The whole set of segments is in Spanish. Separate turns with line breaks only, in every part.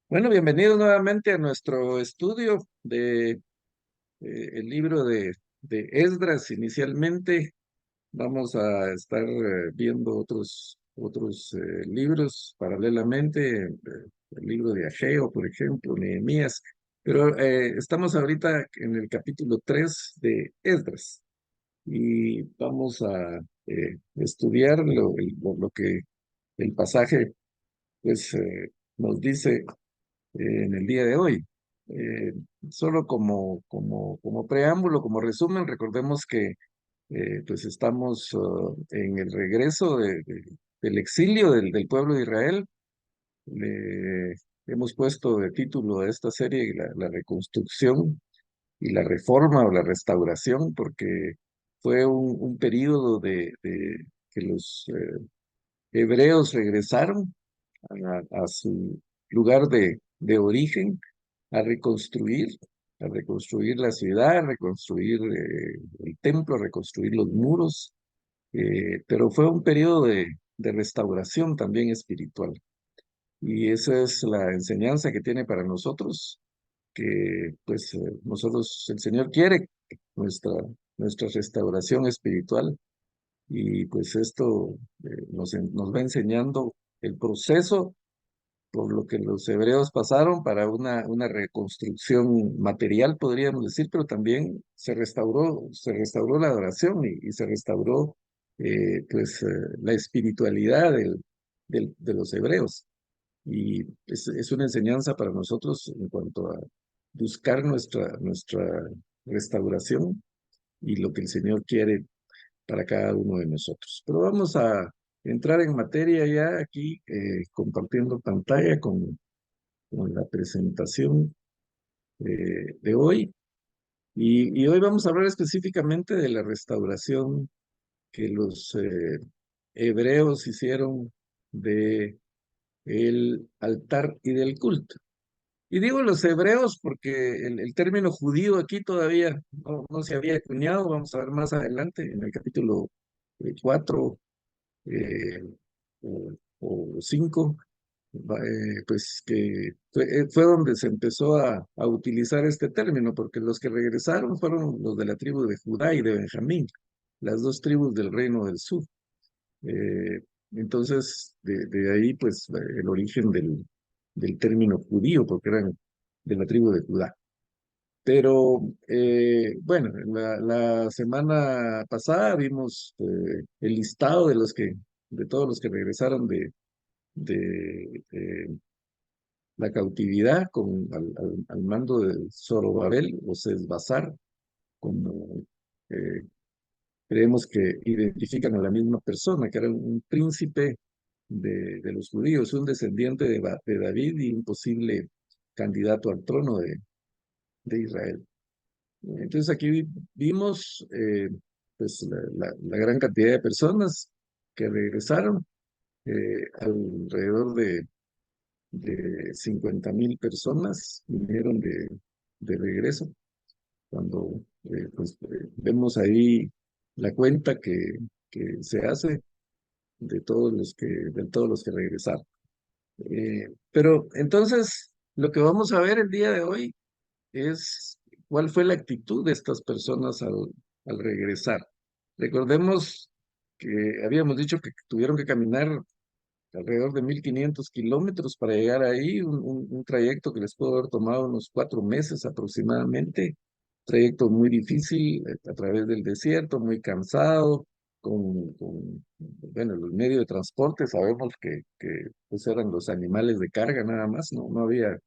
Bueno, bienvenidos nuevamente a nuestro estudio de el libro de Esdras. Inicialmente vamos a estar viendo otros libros paralelamente, el libro de Ageo, por ejemplo, Nehemías, pero estamos ahorita en el capítulo 3 de Esdras y vamos a estudiar lo que el pasaje pues nos dice en el día de hoy. Eh, Solo como preámbulo, como resumen, recordemos que pues estamos en el regreso del exilio del pueblo de Israel. Le hemos puesto de título a esta serie la reconstrucción y la reforma o la restauración, porque fue un periodo de que los hebreos regresaron a su lugar de origen, a reconstruir, a reconstruir la ciudad, a reconstruir el templo, a reconstruir los muros, pero fue un periodo de restauración también espiritual. Y esa es la enseñanza que tiene para nosotros, que pues nosotros, el Señor quiere nuestra, nuestra restauración espiritual y pues esto nos va enseñando el proceso por lo que los hebreos pasaron para una reconstrucción material, podríamos decir, pero también se restauró la adoración y se restauró la espiritualidad de los hebreos. Y es una enseñanza para nosotros en cuanto a buscar nuestra restauración y lo que el Señor quiere para cada uno de nosotros. Pero vamos a entrar en materia ya aquí, compartiendo pantalla con la presentación de hoy. Y hoy vamos a hablar específicamente de la restauración que los hebreos hicieron de el altar y del culto. Y digo los hebreos porque el término judío aquí todavía no se había acuñado. Vamos a ver más adelante en el capítulo 4 o 5, pues que fue donde se empezó a utilizar este término, porque los que regresaron fueron los de la tribu de Judá y de Benjamín, las dos tribus del reino del sur. Eh, entonces, de ahí, pues, el origen del término judío, porque eran de la tribu de Judá. Pero bueno, la semana pasada vimos el listado de todos los que regresaron de la cautividad al mando de Zorobabel o Sesbazar, como eh, creemos que identifican a la misma persona, que era un príncipe de los judíos, un descendiente de David y un posible candidato al trono de Israel. Entonces aquí vimos pues la gran cantidad de personas que regresaron, alrededor de 50.000 personas vinieron de regreso. Cuando vemos ahí la cuenta que se hace de todos los que regresaron. Pero entonces lo que vamos a ver el día de hoy es cuál fue la actitud de estas personas al regresar. Recordemos que habíamos dicho que tuvieron que caminar alrededor de 1.500 kilómetros para llegar ahí, un trayecto que les pudo haber tomado unos 4 meses aproximadamente, trayecto muy difícil a través del desierto, muy cansado, bueno, los medios de transporte sabemos que pues eran los animales de carga nada más, no había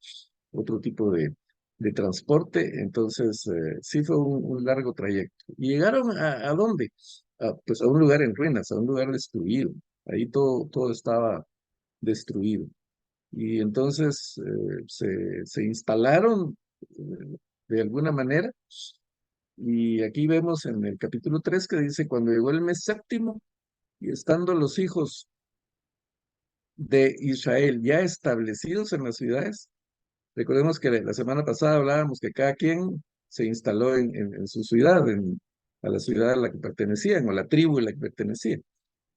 otro tipo de transporte, entonces sí fue un largo trayecto. ¿Y llegaron a dónde? Pues a un lugar en ruinas, a un lugar destruido. Ahí todo estaba destruido. Y entonces se instalaron de alguna manera. Y aquí vemos en el capítulo 3 que dice, cuando llegó el mes séptimo y estando los hijos de Israel ya establecidos en las ciudades, recordemos que la semana pasada hablábamos que cada quien se instaló en su ciudad, a la ciudad a la que pertenecían, o la tribu a la que pertenecían.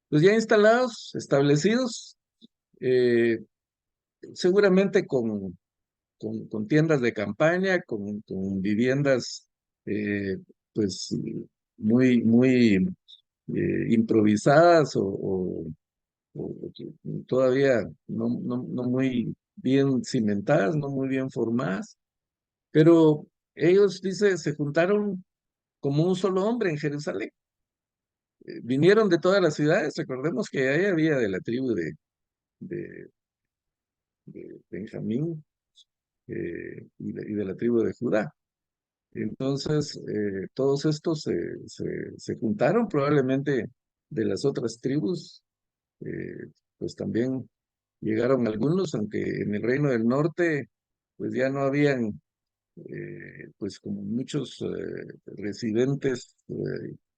Pues ya instalados, establecidos, eh, seguramente con tiendas de campaña, con viviendas eh, pues muy improvisadas o que todavía no muy bien cimentadas, no muy bien formadas, pero ellos, dice, se juntaron como un solo hombre en Jerusalén. Vinieron de todas las ciudades, recordemos que ahí había de la tribu de, de Benjamín y de la tribu de Judá. Entonces, todos estos se juntaron probablemente de las otras tribus, pues también llegaron algunos, aunque en el Reino del Norte, pues ya no habían, pues como muchos residentes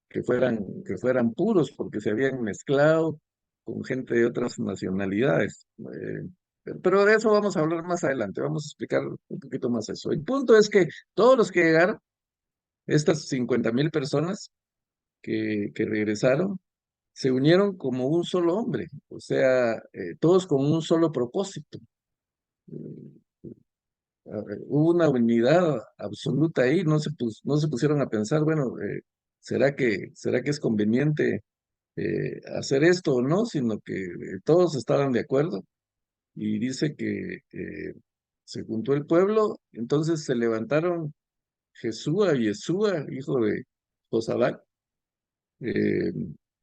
que fueran puros, porque se habían mezclado con gente de otras nacionalidades. Pero de eso vamos a hablar más adelante, vamos a explicar un poquito más eso. El punto es que todos los que llegaron, estas 50,000 personas que regresaron, se unieron como un solo hombre, o sea, todos con un solo propósito. Hubo una unidad absoluta ahí, no se pusieron a pensar, bueno, ¿será que es conveniente hacer esto o no? Sino que todos estaban de acuerdo y dice que se juntó el pueblo, entonces se levantaron Jesúa y Yeshua, hijo de Josadac. Eh,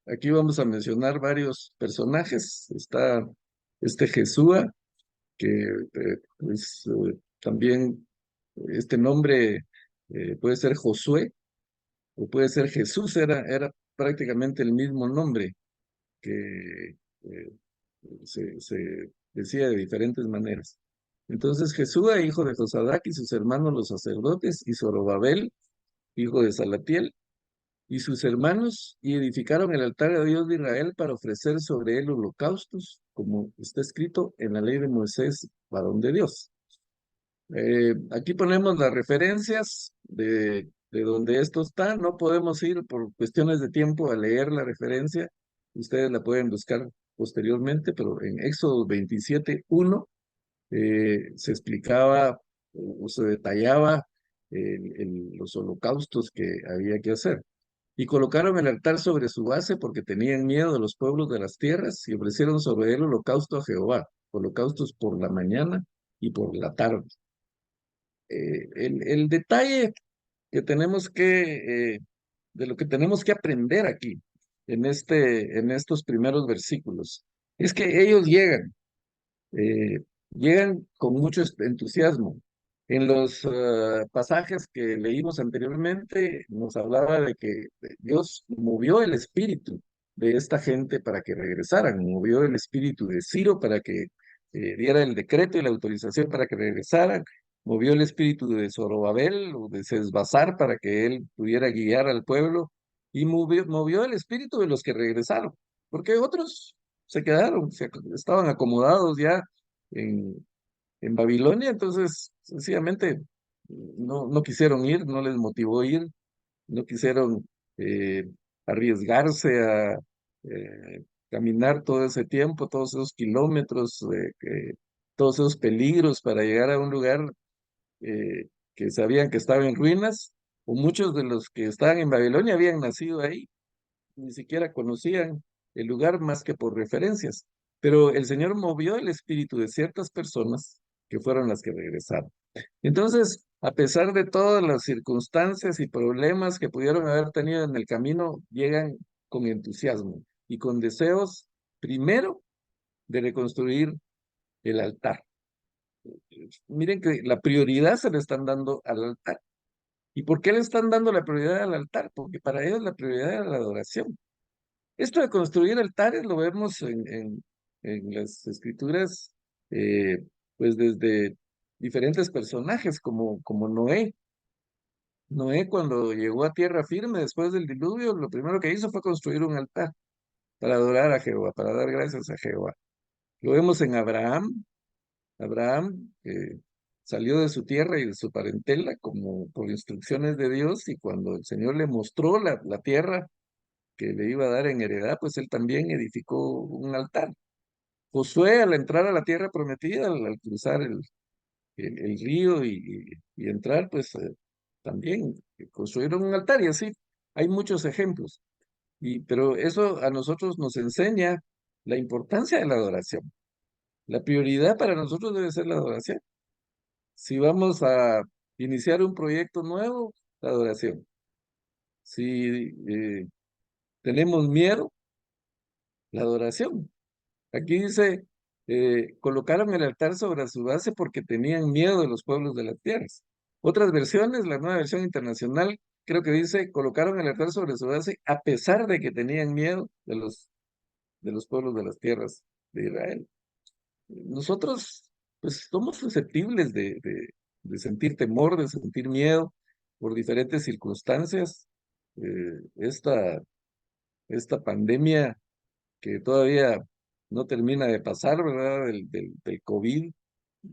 Aquí vamos a mencionar varios personajes. Está este Jesúa, que pues, también este nombre puede ser Josué o puede ser Jesús, era prácticamente el mismo nombre que se decía de diferentes maneras. Entonces Jesúa, hijo de Josadac, y sus hermanos los sacerdotes, y Zorobabel, hijo de Salatiel, y sus hermanos, y edificaron el altar a Dios de Israel para ofrecer sobre él holocaustos, como está escrito en la ley de Moisés, varón de Dios. Aquí ponemos las referencias de donde esto está. No podemos ir por cuestiones de tiempo a leer la referencia. Ustedes la pueden buscar posteriormente, pero en Éxodo 27:1 se explicaba o se detallaba los holocaustos que había que hacer. Y colocaron el altar sobre su base porque tenían miedo de los pueblos de las tierras y ofrecieron sobre él holocausto a Jehová, holocaustos por la mañana y por la tarde. El detalle que tenemos de lo que tenemos que aprender aquí, en estos primeros versículos, es que ellos eh, llegan con mucho entusiasmo. En los pasajes que leímos anteriormente, nos hablaba de que Dios movió el espíritu de esta gente para que regresaran, movió el espíritu de Ciro para que diera el decreto y la autorización para que regresaran, movió el espíritu de Zorobabel o de Sesbazar para que él pudiera guiar al pueblo, y movió el espíritu de los que regresaron, porque otros se quedaron, estaban acomodados ya en, en Babilonia, entonces sencillamente no quisieron ir, no les motivó ir, no quisieron eh, arriesgarse a caminar todo ese tiempo, todos esos kilómetros, todos esos peligros para llegar a un lugar que sabían que estaba en ruinas, o muchos de los que estaban en Babilonia habían nacido ahí, ni siquiera conocían el lugar más que por referencias. Pero el Señor movió el espíritu de ciertas personas que fueron las que regresaron. Entonces, a pesar de todas las circunstancias y problemas que pudieron haber tenido en el camino, llegan con entusiasmo y con deseos, primero, de reconstruir el altar. Miren que la prioridad se le están dando al altar. ¿Y por qué le están dando la prioridad al altar? Porque para ellos la prioridad era la adoración. Esto de construir altares lo vemos en las escrituras, eh, pues desde diferentes personajes, como Noé. Noé, cuando llegó a tierra firme después del diluvio, lo primero que hizo fue construir un altar para adorar a Jehová, para dar gracias a Jehová. Lo vemos en Abraham. Abraham salió de su tierra y de su parentela como por instrucciones de Dios, y cuando el Señor le mostró la tierra que le iba a dar en heredad, pues él también edificó un altar. Josué al entrar a la tierra prometida, al cruzar el río y entrar, pues también construyeron un altar y así hay muchos ejemplos. Pero eso a nosotros nos enseña la importancia de la adoración. La prioridad para nosotros debe ser la adoración. Si vamos a iniciar un proyecto nuevo, la adoración. Si tenemos miedo, la adoración. Aquí dice, colocaron el altar sobre su base porque tenían miedo de los pueblos de las tierras. Otras versiones, la nueva versión internacional, creo que dice, colocaron el altar sobre su base a pesar de que tenían miedo de los pueblos de las tierras de Israel. Nosotros, pues, somos susceptibles de sentir temor, de sentir miedo por diferentes circunstancias. Esta pandemia que todavía no termina de pasar, ¿verdad? Del COVID,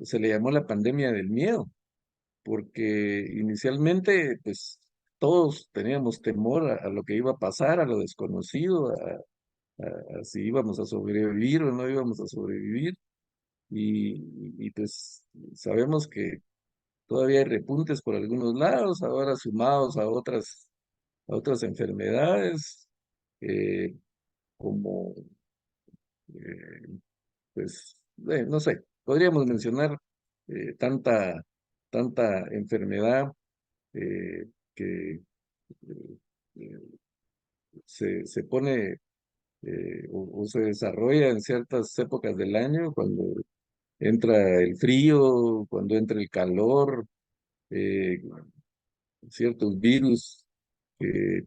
se le llamó la pandemia del miedo, porque inicialmente, pues, todos teníamos temor a lo que iba a pasar, a lo desconocido, a si íbamos a sobrevivir o no íbamos a sobrevivir. Pues sabemos que todavía hay repuntes por algunos lados, ahora sumados a otras enfermedades, eh, como, eh, no sé, podríamos mencionar tanta enfermedad eh, que eh, se pone o se desarrolla en ciertas épocas del año, cuando entra el frío, cuando entra el calor, eh, ciertos virus eh,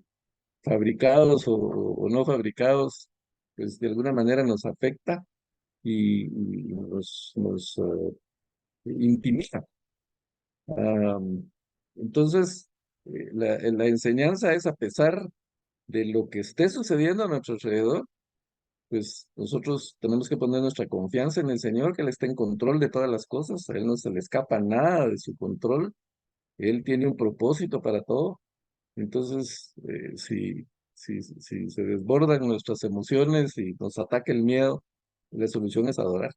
fabricados o no fabricados, pues de alguna manera nos afecta y nos intimida. Entonces, la enseñanza es, a pesar de lo que esté sucediendo a nuestro alrededor, pues nosotros tenemos que poner nuestra confianza en el Señor, que Él está en control de todas las cosas, a Él no se le escapa nada de su control, Él tiene un propósito para todo. Entonces, si se desbordan nuestras emociones y nos ataca el miedo, la solución es adorar.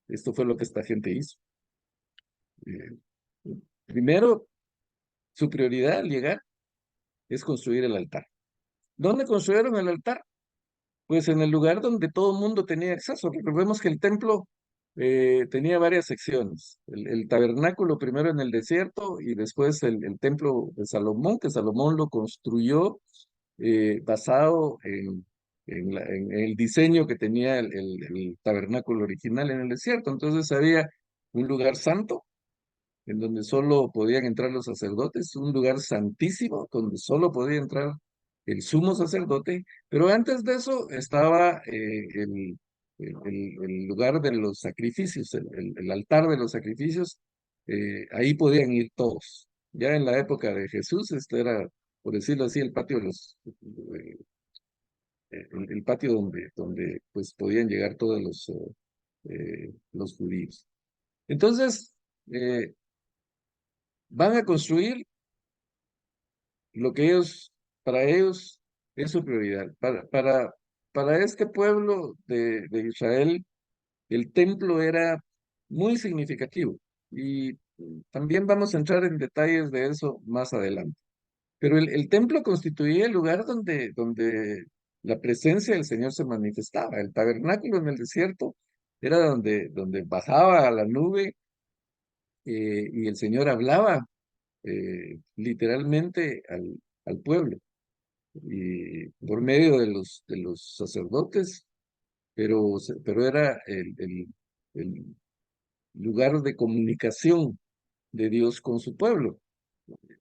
Esto fue lo que esta gente hizo. Eh, Primero, su prioridad al llegar es construir el altar. ¿Dónde construyeron el altar? Pues en el lugar donde todo el mundo tenía acceso. Recordemos que el templo tenía varias secciones. El tabernáculo primero en el desierto y después el templo de Salomón, que Salomón lo construyó basado en el diseño que tenía el tabernáculo original en el desierto. Entonces había un lugar santo en donde solo podían entrar los sacerdotes, un lugar santísimo donde solo podía entrar el sumo sacerdote, pero antes de eso estaba el lugar de los sacrificios, el altar de los sacrificios, ahí podían ir todos. Ya en la época de Jesús, este era, por decirlo así, el patio de el patio donde pues podían llegar todos los judíos. Entonces, van a construir lo que para ellos es su prioridad. Para este pueblo de Israel, el templo era muy significativo y también vamos a entrar en detalles de eso más adelante. Pero el templo constituía el lugar donde la presencia del Señor se manifestaba. El tabernáculo en el desierto era donde bajaba a la nube y el Señor hablaba literalmente al pueblo y por medio de los sacerdotes, pero era el lugar de comunicación de Dios con su pueblo.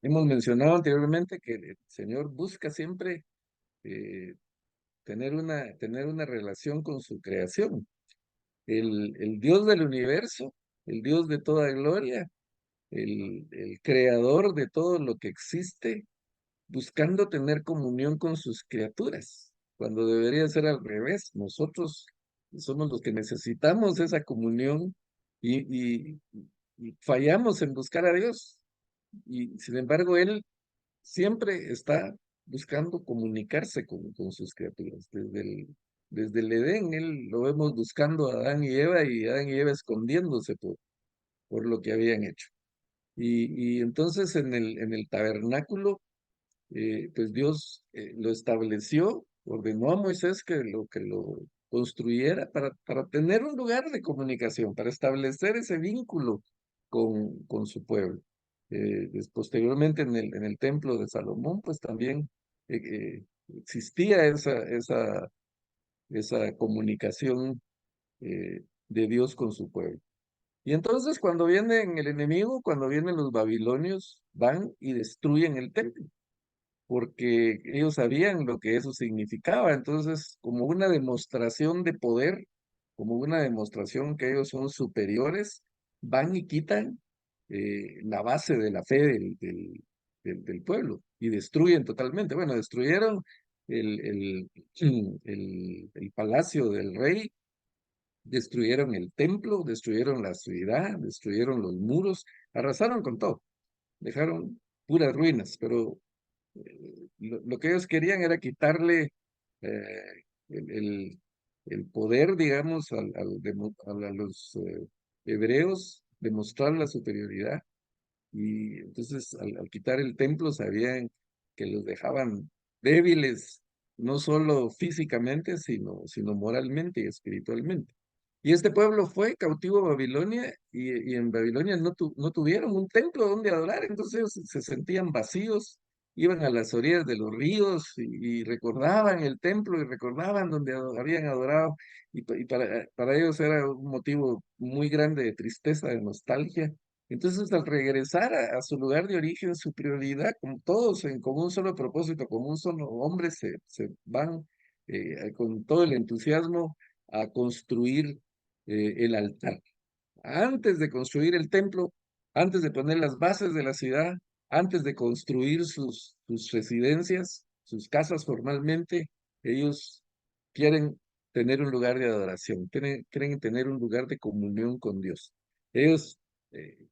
Hemos mencionado anteriormente que el Señor busca siempre eh, tener una relación con su creación. El Dios del universo, el Dios de toda gloria, el creador de todo lo que existe, buscando tener comunión con sus criaturas, cuando debería ser al revés. Nosotros somos los que necesitamos esa comunión y fallamos en buscar a Dios. Y sin embargo, Él siempre está buscando comunicarse con sus criaturas, desde el Edén, él lo vemos buscando a Adán y Adán y Eva escondiéndose por lo que habían hecho. Y entonces en el tabernáculo, pues Dios lo estableció, ordenó a Moisés que lo construyera para tener un lugar de comunicación, para establecer ese vínculo con su pueblo. Posteriormente en el templo de Salomón, pues también existía esa comunicación de Dios con su pueblo. Y entonces cuando vienen el enemigo, cuando vienen los babilonios, van y destruyen el templo porque ellos sabían lo que eso significaba. Entonces, como una demostración de poder, como una demostración que ellos son superiores, van y quitan la base de la fe del pueblo y destruyen totalmente. Bueno, destruyeron el, el, el palacio del rey, destruyeron el templo, destruyeron la ciudad, destruyeron los muros, arrasaron con todo, dejaron puras ruinas, pero lo que ellos querían era quitarle eh, el, el- el poder, digamos, a los hebreos, demostrar la superioridad. Y entonces al quitar el templo sabían que los dejaban débiles, no solo físicamente, sino moralmente y espiritualmente. Y este pueblo fue cautivo a Babilonia y en Babilonia no tuvieron un templo donde adorar, entonces ellos se sentían vacíos, iban a las orillas de los ríos y recordaban el templo y recordaban donde habían adorado y para ellos era un motivo muy grande de tristeza, de nostalgia. Entonces, al regresar a su lugar de origen, su prioridad, como todos con un solo propósito, como un solo hombre, se van con todo el entusiasmo a construir el altar. Antes de construir el templo, antes de poner las bases de la ciudad, antes de construir sus residencias, sus casas formalmente, ellos quieren tener un lugar de adoración, quieren tener un lugar de comunión con Dios. Ellos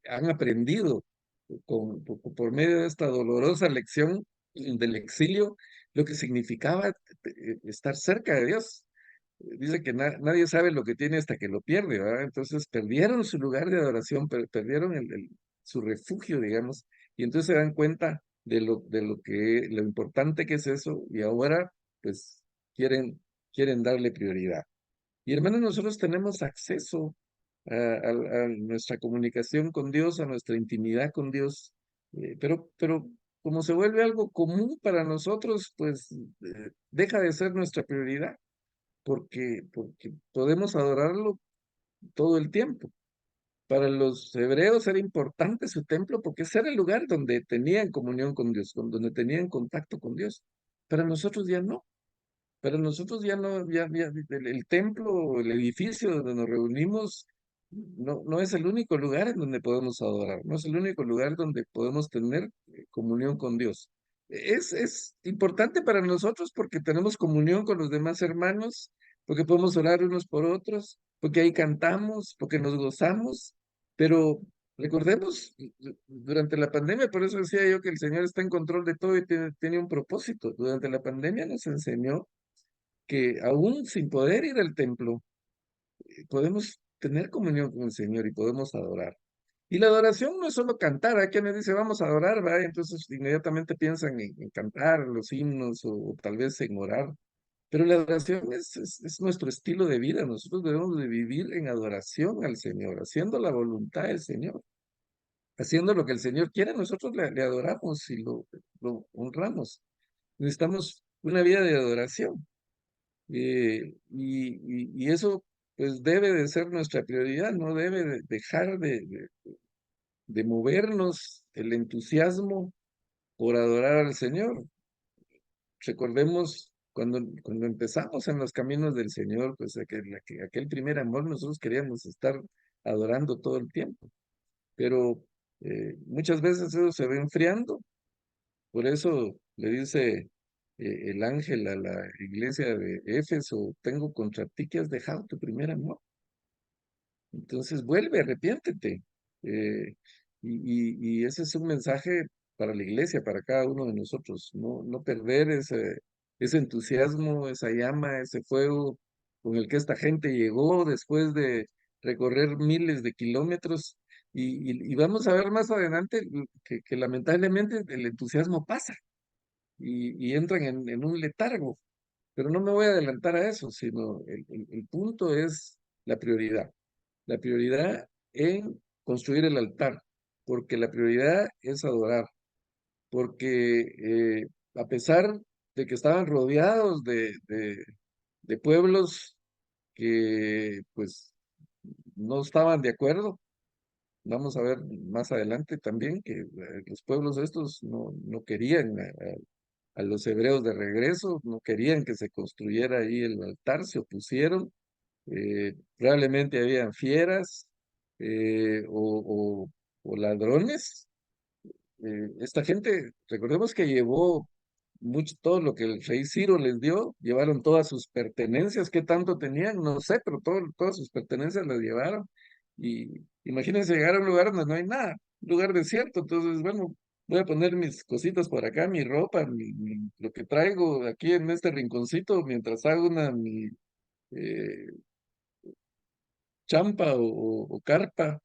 han aprendido por medio de esta dolorosa lección del exilio lo que significaba estar cerca de Dios. Dice que nadie sabe lo que tiene hasta que lo pierde, ¿verdad? Entonces perdieron su lugar de adoración, perdieron su refugio, digamos, y entonces se dan cuenta lo importante que es eso, y ahora pues quieren, quieren darle prioridad. Y hermanos, nosotros tenemos acceso a nuestra comunicación con Dios, a nuestra intimidad con Dios, pero como se vuelve algo común para nosotros, pues deja de ser nuestra prioridad porque podemos adorarlo todo el tiempo. Para los hebreos era importante su templo porque ese era el lugar donde tenían comunión con Dios, donde tenían contacto con Dios. Para nosotros ya no. Para nosotros ya no, el templo, el edificio donde nos reunimos, no es el único lugar en donde podemos adorar, no es el único lugar donde podemos tener comunión con Dios. Es importante para nosotros porque tenemos comunión con los demás hermanos, porque podemos orar unos por otros, porque ahí cantamos, porque nos gozamos, pero recordemos, durante la pandemia, por eso decía yo que el Señor está en control de todo y tiene un propósito. Durante la pandemia nos enseñó que aún sin poder ir al templo, podemos tener comunión con el Señor y podemos adorar. Y la adoración no es solo cantar, hay quienes dicen vamos a adorar, ¿verdad? Entonces inmediatamente piensan en cantar los himnos o tal vez en orar. Pero la adoración es nuestro estilo de vida. Nosotros debemos de vivir en adoración al Señor, haciendo la voluntad del Señor, haciendo lo que el Señor quiere. Nosotros le adoramos y lo honramos. Necesitamos una vida de adoración. Y eso pues debe de ser nuestra prioridad, no debe de dejar de movernos el entusiasmo por adorar al Señor. Recordemos cuando empezamos en los caminos del Señor, pues aquel primer amor, nosotros queríamos estar adorando todo el tiempo, pero muchas veces eso se va enfriando. Por eso le dice el ángel a la iglesia de Éfeso, tengo contra ti que has dejado tu primer amor. Entonces vuelve, arrepiéntete. Eh, y ese es un mensaje para la iglesia, para cada uno de nosotros. No perder ese entusiasmo, esa llama, ese fuego. con el que esta gente llegó después de recorrer miles de kilómetros. Y vamos a ver más adelante que lamentablemente el entusiasmo pasa y entran en un letargo. Pero no me voy a adelantar a eso, sino el punto es la prioridad. La prioridad en construir el altar, porque la prioridad es adorar, porque a pesar de que estaban rodeados de pueblos que pues no estaban de acuerdo, vamos a ver más adelante también que los pueblos estos no querían a los hebreos de regreso, no querían que se construyera ahí el altar, se opusieron, probablemente habían fieras o ladrones. Esta gente, recordemos que llevó mucho, todo lo que el rey Ciro les dio, llevaron todas sus pertenencias, ¿qué tanto tenían? No sé, pero todas sus pertenencias las llevaron. Y imagínense llegar a un lugar donde no hay nada, un lugar desierto, entonces, bueno, voy a poner mis cositas por acá, mi ropa, lo que traigo aquí en este rinconcito, mientras hago mi eh, champa o carpa,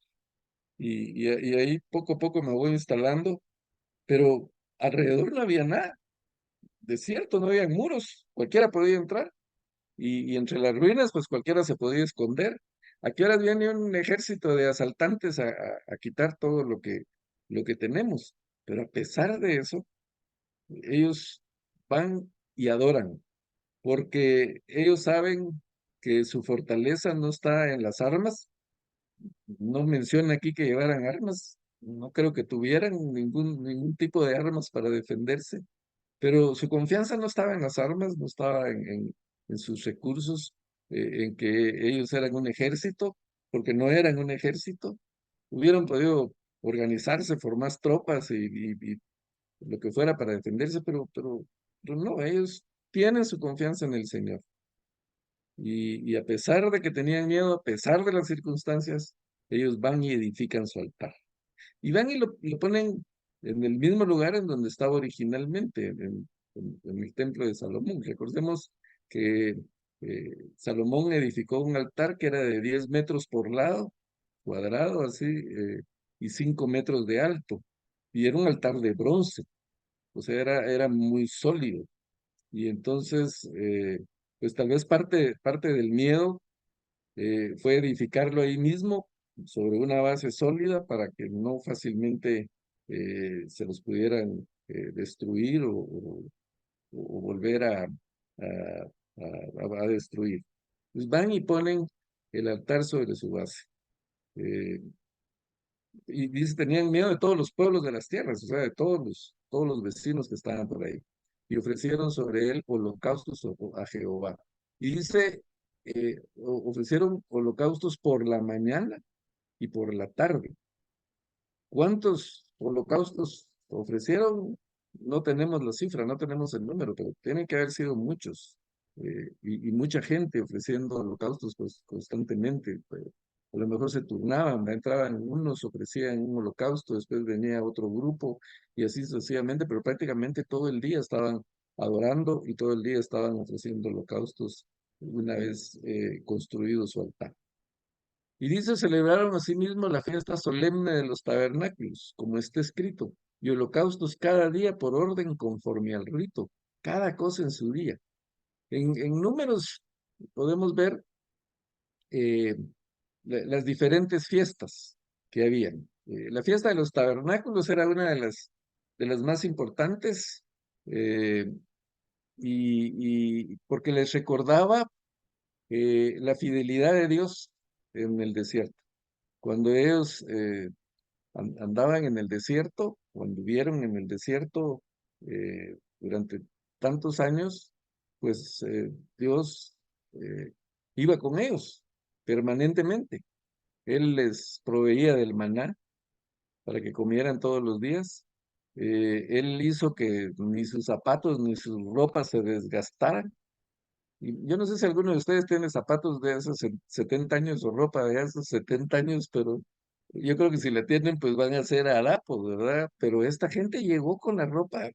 y ahí poco a poco me voy instalando, pero alrededor no había nada, desierto, no había muros, cualquiera podía entrar, y entre las ruinas, pues cualquiera se podía esconder. ¿A qué horas viene un ejército de asaltantes a quitar todo lo que tenemos? Pero a pesar de eso, ellos van y adoran, porque ellos saben que su fortaleza no está en las armas. No menciona aquí que llevaran armas, no creo que tuvieran ningún tipo de armas para defenderse, pero su confianza no estaba en las armas, no estaba en sus recursos, en que ellos eran un ejército, porque no eran un ejército. Hubieran podido organizarse, formar tropas y lo que fuera para defenderse, pero no, ellos tienen su confianza en el Señor. Y a pesar de que tenían miedo, a pesar de las circunstancias, ellos van y edifican su altar. Y van y lo ponen en el mismo lugar en donde estaba originalmente, en el templo de Salomón. Recordemos que Salomón edificó un altar que era de 10 metros por lado, cuadrado así, y 5 metros de alto. Y era un altar de bronce, o sea, era muy sólido. Y entonces, pues tal vez parte del miedo fue edificarlo ahí mismo sobre una base sólida para que no fácilmente se los pudieran destruir o volver a destruir. Pues van y ponen el altar sobre su base. Eh, y dice, tenían miedo de todos los pueblos de las tierras, o sea, de todos los vecinos que estaban por ahí. Y ofrecieron sobre él holocaustos a Jehová. Y dice, ofrecieron holocaustos por la mañana y por la tarde. ¿Cuántos holocaustos ofrecieron? No tenemos la cifra, no tenemos el número, pero tienen que haber sido muchos. Y mucha gente ofreciendo holocaustos pues, constantemente. Pues, a lo mejor se turnaban, entraban unos, ofrecían un holocausto, después venía otro grupo y así sucesivamente, pero prácticamente todo el día estaban adorando y todo el día estaban ofreciendo holocaustos una vez construido su altar. Y dice, celebraron asimismo la fiesta solemne de los tabernáculos, como está escrito, y holocaustos cada día por orden conforme al rito, cada cosa en su día. En números podemos ver eh, las diferentes fiestas que habían. La fiesta de los tabernáculos era una de las más importantes eh, y porque les recordaba la fidelidad de Dios en el desierto. Cuando ellos andaban en el desierto, o anduvieron en el desierto durante tantos años, pues Dios iba con ellos permanentemente. Él les proveía del maná para que comieran todos los días. Él hizo que ni sus zapatos ni sus ropas se desgastaran. Y yo no sé si alguno de ustedes tiene zapatos de hace 70 años o ropa de hace 70 años, pero yo creo que si la tienen, pues van a ser harapos, ¿verdad? Pero esta gente llegó con la ropa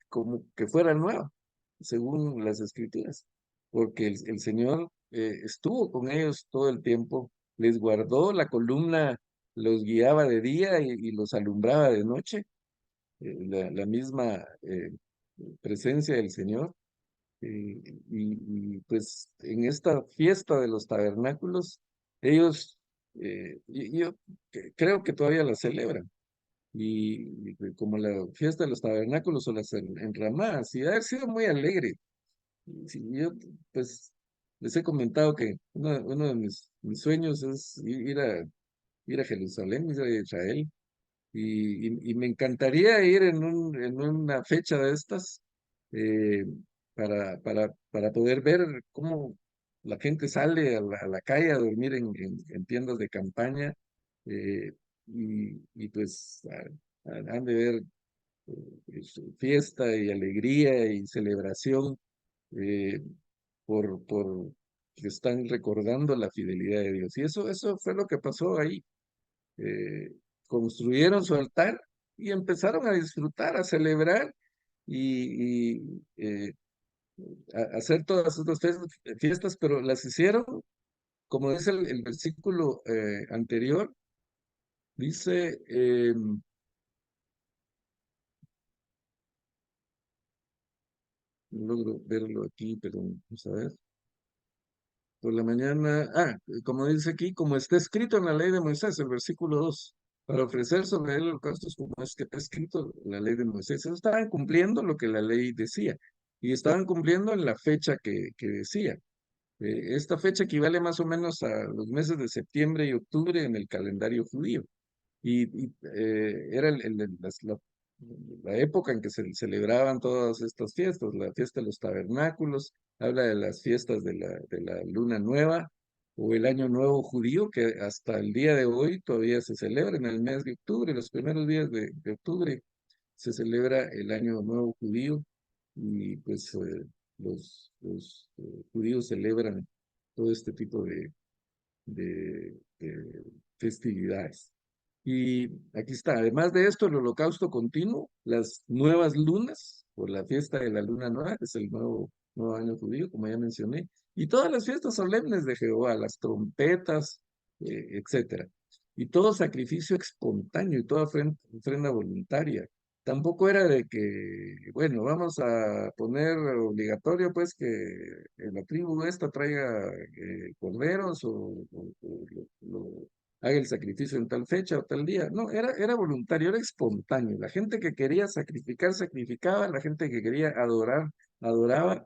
como que fuera nueva, según las escrituras, porque el Señor estuvo con ellos todo el tiempo, les guardó la columna, los guiaba de día y los alumbraba de noche, la misma presencia del Señor. Pues en esta fiesta de los tabernáculos, ellos, yo creo que todavía la celebran. Y como la fiesta de los tabernáculos o las enramadas, y ha de haber sido muy alegre. Sí, yo, pues, les he comentado que uno de mis sueños es ir a Jerusalén, ir a Israel, y me encantaría ir en una fecha de estas eh, para poder ver cómo la gente sale a la calle a dormir en tiendas de campaña eh, y pues han de ver fiesta y alegría y celebración eh, por que están recordando la fidelidad de Dios. Y eso fue lo que pasó ahí. Eh, Construyeron su altar y empezaron a disfrutar, a celebrar y a hacer todas estas fiestas, pero las hicieron, como dice el versículo anterior, dice, no logro verlo aquí, pero vamos a ver. Por la mañana, como dice aquí, como está escrito en la ley de Moisés, el versículo 2 para ofrecer sobre él holocaustos como es que está escrito en la ley de Moisés. Ellos estaban cumpliendo lo que la ley decía y estaban cumpliendo en la fecha que decía. Esta fecha equivale más o menos a los meses de septiembre y octubre en el calendario judío era la época en que se celebraban todas estas fiestas, la fiesta de los tabernáculos, habla de las fiestas de la luna nueva o el año nuevo judío, que hasta el día de hoy todavía se celebra en el mes de octubre, los primeros días de octubre se celebra el año nuevo judío y pues los judíos celebran todo este tipo de festividades. Y aquí está, además de esto, el holocausto continuo, las nuevas lunas, por la fiesta de la luna nueva, que es el nuevo año judío, como ya mencioné, y todas las fiestas solemnes de Jehová, las trompetas, etcétera. Y todo sacrificio espontáneo y toda ofrenda voluntaria. Tampoco era de que, bueno, vamos a poner obligatorio, pues, que la tribu esta traiga corderos o haga el sacrificio en tal fecha o tal día. No, era voluntario, era espontáneo. La gente que quería sacrificar, sacrificaba, la gente que quería adorar, adoraba,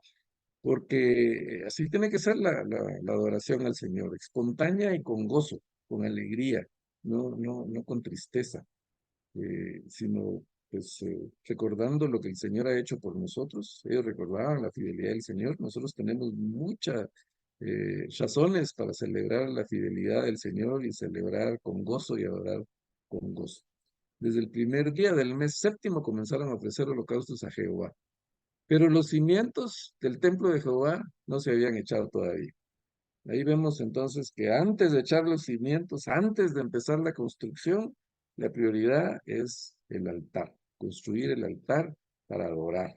porque así tiene que ser la adoración al Señor, espontánea y con gozo, con alegría, no con tristeza, sino pues recordando lo que el Señor ha hecho por nosotros. Ellos recordaban la fidelidad del Señor. Nosotros tenemos muchas razones para celebrar la fidelidad del Señor y celebrar con gozo y adorar con gozo. Desde el primer día del mes séptimo comenzaron a ofrecer holocaustos a Jehová. Pero los cimientos del templo de Jehová no se habían echado todavía. Ahí vemos entonces que antes de echar los cimientos, antes de empezar la construcción, la prioridad es el altar, construir el altar para adorar.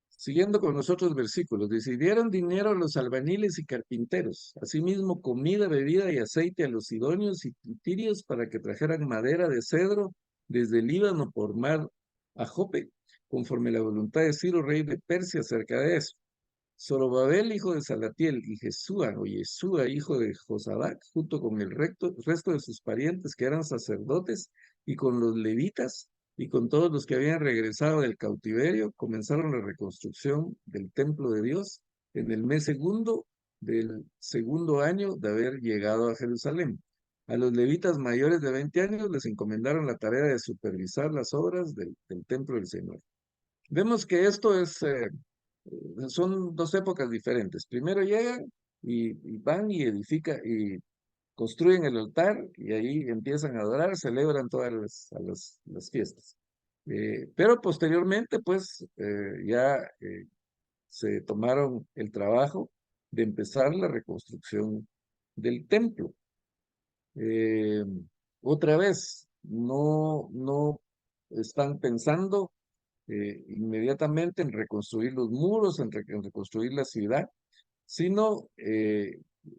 Siguiendo con los otros versículos, dice, dieron dinero a los albañiles y carpinteros, asimismo comida, bebida y aceite a los sidonios y tirios para que trajeran madera de cedro desde el Líbano por mar a Jope, conforme la voluntad de Ciro, rey de Persia, acerca de eso. Zorobabel, hijo de Salatiel, y Jesúa, o Yeshua, hijo de Josadac, junto con el resto de sus parientes que eran sacerdotes, y con los levitas, y con todos los que habían regresado del cautiverio, comenzaron la reconstrucción del templo de Dios en el mes segundo del segundo año de haber llegado a Jerusalén. A los levitas mayores de 20 años les encomendaron la tarea de supervisar las obras del templo del Señor. Vemos que esto son dos épocas diferentes. Primero llegan y van y edifican y construyen el altar y ahí empiezan a adorar, celebran todas las fiestas. Pero posteriormente, pues, ya se tomaron el trabajo de empezar la reconstrucción del templo. Eh, Otra vez, no están pensando inmediatamente en reconstruir los muros, en reconstruir la ciudad, sino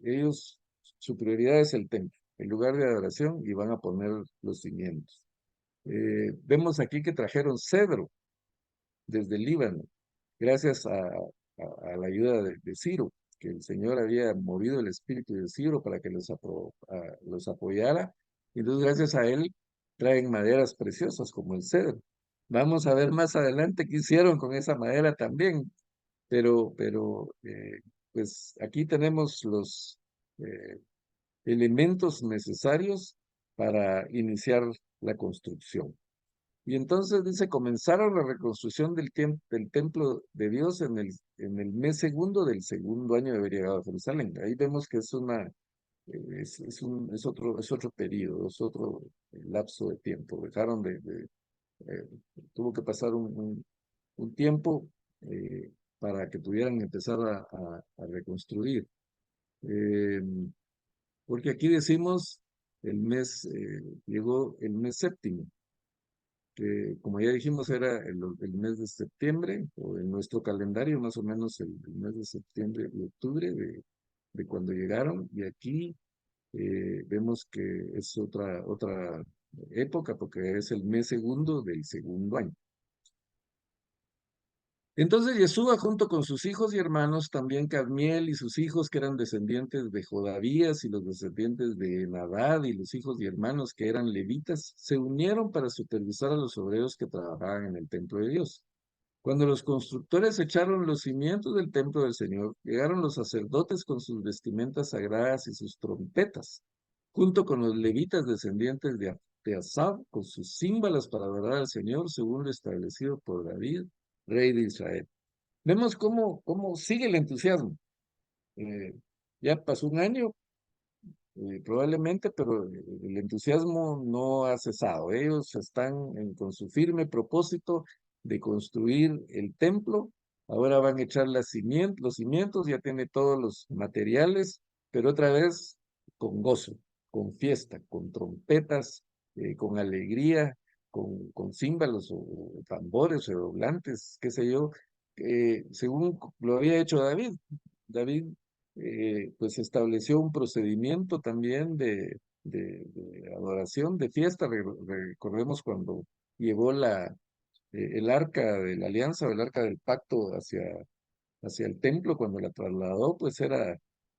ellos, su prioridad es el templo, el lugar de adoración, y van a poner los cimientos. Vemos aquí que trajeron cedro desde el Líbano, gracias a la ayuda de Ciro, que el Señor había movido el espíritu de Ciro para que los apoyara. Y entonces, gracias a él, traen maderas preciosas como el cedro. Vamos a ver más adelante qué hicieron con esa madera también, pero pues aquí tenemos los elementos necesarios para iniciar la construcción. Y entonces dice, comenzaron la reconstrucción del templo de Dios en el mes segundo del segundo año de haber llegado a Jerusalén. Ahí vemos que es otro periodo, es otro lapso de tiempo. Eh, Tuvo que pasar un tiempo para que pudieran empezar a reconstruir. Eh, Porque aquí decimos, llegó el mes séptimo, que como ya dijimos era el mes de septiembre, o en nuestro calendario más o menos el mes de septiembre y octubre de cuando llegaron, y aquí vemos que es otra época, porque es el mes segundo del segundo año. Entonces Yeshua, junto con sus hijos y hermanos, también Cadmiel y sus hijos, que eran descendientes de Jodavías, y los descendientes de Nadab, y los hijos y hermanos que eran levitas, se unieron para supervisar a los obreros que trabajaban en el templo de Dios. Cuando los constructores echaron los cimientos del templo del Señor, llegaron los sacerdotes con sus vestimentas sagradas y sus trompetas, junto con los levitas descendientes de Asaf, con sus címbalos para adorar al Señor, según lo establecido por David, rey de Israel. Vemos cómo sigue el entusiasmo. Eh, ya pasó un año, probablemente, pero el entusiasmo no ha cesado. Ellos están con su firme propósito de construir el templo. Ahora van a echar los cimientos, ya tiene todos los materiales, pero otra vez con gozo, con fiesta, con trompetas, con alegría, con címbalos o tambores redoblantes, qué sé yo, según lo había hecho David. David pues estableció un procedimiento también de adoración, de fiesta. Recordemos cuando llevó el arca de la alianza, o el arca del pacto hacia el templo, cuando la trasladó, pues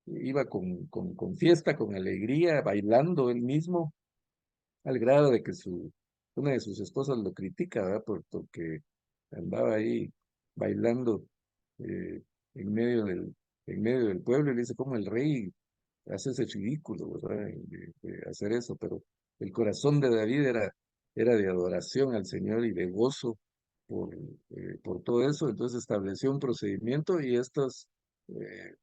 iba con fiesta, con alegría, bailando él mismo, al grado de que una de sus esposas lo critica, ¿verdad? Porque andaba ahí bailando eh, en medio del pueblo, y le dice, como el rey hace ese ridículo, ¿verdad? De hacer eso, pero el corazón de David era de adoración al Señor y de gozo por todo eso. Entonces estableció un procedimiento, y estos eh,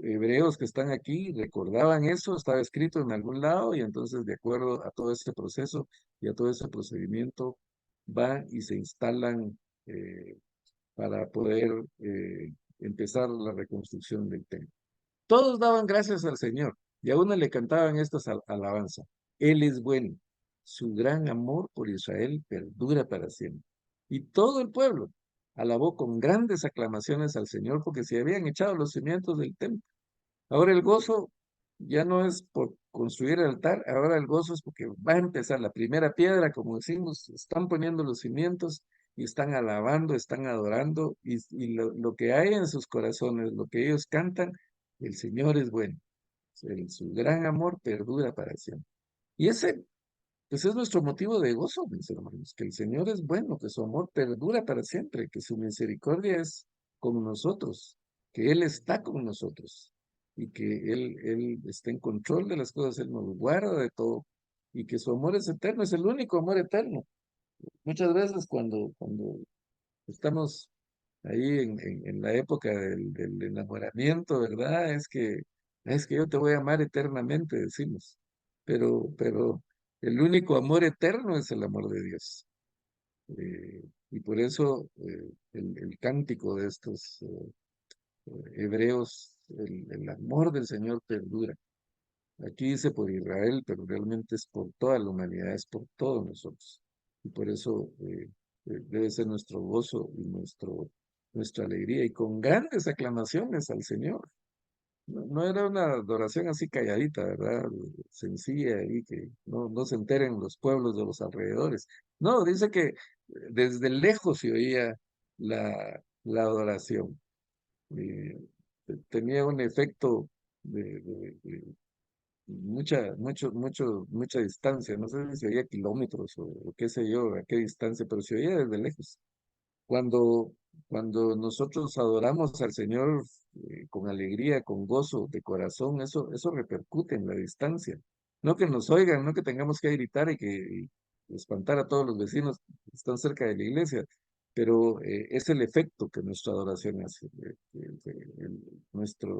hebreos que están aquí recordaban eso, estaba escrito en algún lado, y entonces, de acuerdo a todo este proceso y a todo ese procedimiento, van y se instalan para poder empezar la reconstrucción del templo. Todos daban gracias al Señor, y a uno le cantaban estas alabanzas. Él es bueno, su gran amor por Israel perdura para siempre. Y todo el pueblo alabó con grandes aclamaciones al Señor, porque se habían echado los cimientos del templo. Ahora el gozo ya no es por construir el altar, ahora el gozo es porque va a empezar la primera piedra, como decimos, están poniendo los cimientos y están alabando, están adorando, y lo que hay en sus corazones, lo que ellos cantan, el Señor es bueno, su gran amor perdura para siempre. Y ese, pues, es nuestro motivo de gozo, mis hermanos, que el Señor es bueno, que su amor perdura para siempre, que su misericordia es con nosotros, que Él está con nosotros, y que Él está en control de las cosas, Él nos guarda de todo, y que su amor es eterno, es el único amor eterno. Muchas veces cuando estamos ahí en la época del enamoramiento, ¿verdad? Es que yo te voy a amar eternamente, decimos. Pero el único amor eterno es el amor de Dios. Y por eso el cántico de estos hebreos, el amor del Señor perdura. Aquí dice por Israel, pero realmente es por toda la humanidad, es por todos nosotros. Y por eso debe ser nuestro gozo y nuestra alegría, y con grandes aclamaciones al Señor. No, no era una adoración así calladita, ¿verdad? Sencilla y que no se enteren los pueblos de los alrededores. No, dice que desde lejos se oía la adoración. eh, Tenía un efecto de mucha distancia. No sé si se oía kilómetros o qué sé yo, a qué distancia, pero se oía desde lejos. Cuando, cuando nosotros adoramos al Señor con alegría, con gozo de corazón, eso repercute en la distancia. No que nos oigan, no que tengamos que gritar y espantar a todos los vecinos que están cerca de la iglesia, pero es el efecto que nuestra adoración hace. Nuestra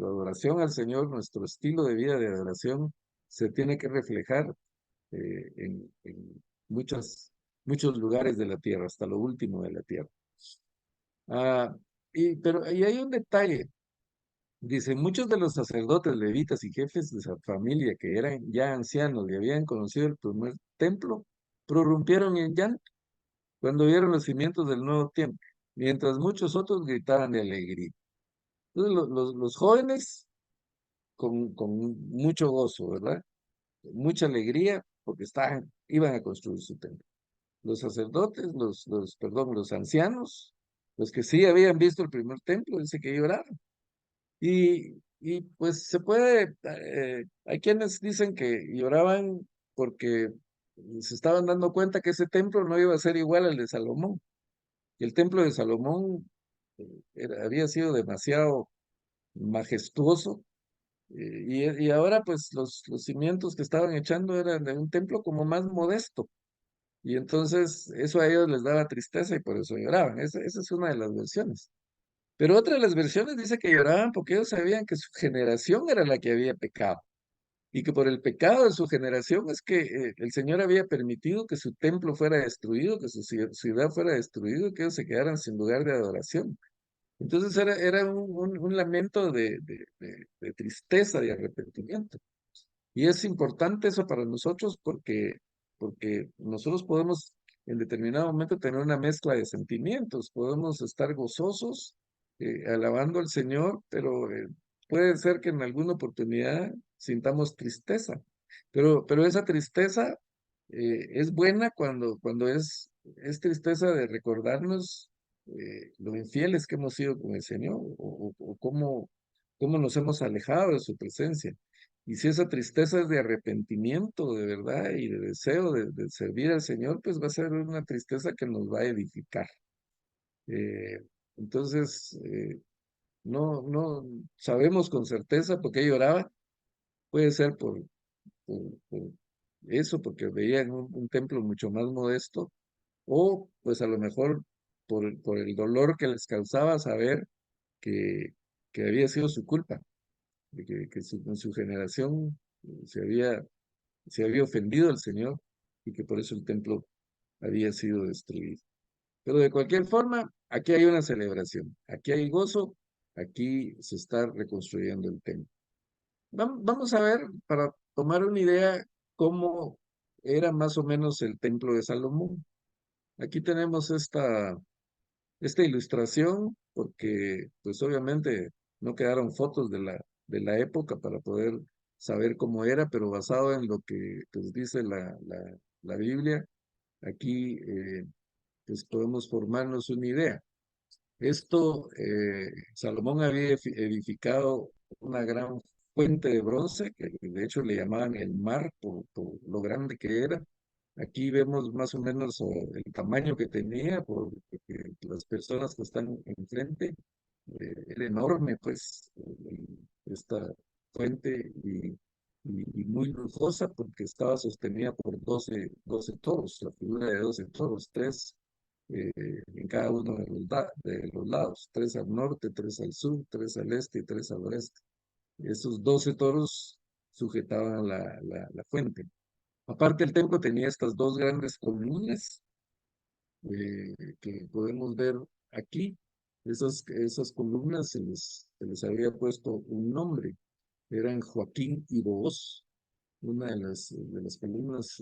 adoración al Señor, nuestro estilo de vida de adoración, se tiene que reflejar en muchos lugares de la tierra, hasta lo último de la tierra. Ah, pero ahí hay un detalle. Dice, muchos de los sacerdotes, levitas y jefes de esa familia que eran ya ancianos y habían conocido el primer templo, prorrumpieron en llanto cuando vieron los cimientos del nuevo templo, mientras muchos otros gritaban de alegría. Entonces, los jóvenes con mucho gozo, ¿verdad? Mucha alegría porque iban a construir su templo. Los sacerdotes, perdón, los ancianos, los que sí habían visto el primer templo, dice que lloraron. Y pues hay quienes dicen que lloraban porque se estaban dando cuenta que ese templo no iba a ser igual al de Salomón. Que el templo de Salomón había sido demasiado majestuoso, y ahora pues los cimientos que estaban echando eran de un templo como más modesto. Y entonces eso a ellos les daba tristeza y por eso lloraban. Esa es una de las versiones. Pero otra de las versiones dice que lloraban porque ellos sabían que su generación era la que había pecado. Y que por el pecado de su generación es que el Señor había permitido que su templo fuera destruido, que su ciudad fuera destruida, y que ellos se quedaran sin lugar de adoración. Entonces era un lamento de tristeza y arrepentimiento. Y es importante eso para nosotros porque nosotros podemos en determinado momento tener una mezcla de sentimientos, podemos estar gozosos, alabando al Señor, pero puede ser que en alguna oportunidad sintamos tristeza. Pero esa tristeza es buena cuando es tristeza de recordarnos lo infieles que hemos sido con el Señor o cómo nos hemos alejado de su presencia. Y si esa tristeza es de arrepentimiento de verdad y de deseo de servir al Señor, pues va a ser una tristeza que nos va a edificar. Eh, entonces, no sabemos con certeza por qué lloraba. Puede ser por eso, porque veían un templo mucho más modesto, o pues a lo mejor por el dolor que les causaba saber que, que había sido su culpa, de que en su generación se había ofendido al Señor y que por eso el templo había sido destruido. Pero de cualquier forma, aquí hay una celebración, aquí hay gozo, aquí se está reconstruyendo el templo. Vamos a ver, para tomar una idea, cómo era más o menos el templo de Salomón. Aquí tenemos esta ilustración, porque pues obviamente no quedaron fotos de la época para poder saber cómo era, pero basado en lo que pues dice la Biblia, aquí pues podemos formarnos una idea. Salomón había edificado una gran fuente de bronce, que de hecho le llamaban el mar por lo grande que era. Aquí vemos más o menos el tamaño que tenía, porque las personas que están enfrente, era enorme, pues, esta fuente y muy lujosa porque estaba sostenida por 12 toros, la figura de 12 toros, tres en cada uno de los lados, tres al norte, tres al sur, tres al este y tres al oeste. Esos 12 toros sujetaban la fuente. Aparte, el templo tenía estas dos grandes columnas que podemos ver aquí. Esas columnas se les había puesto un nombre. Eran Joaquín y Booz, una de las columnas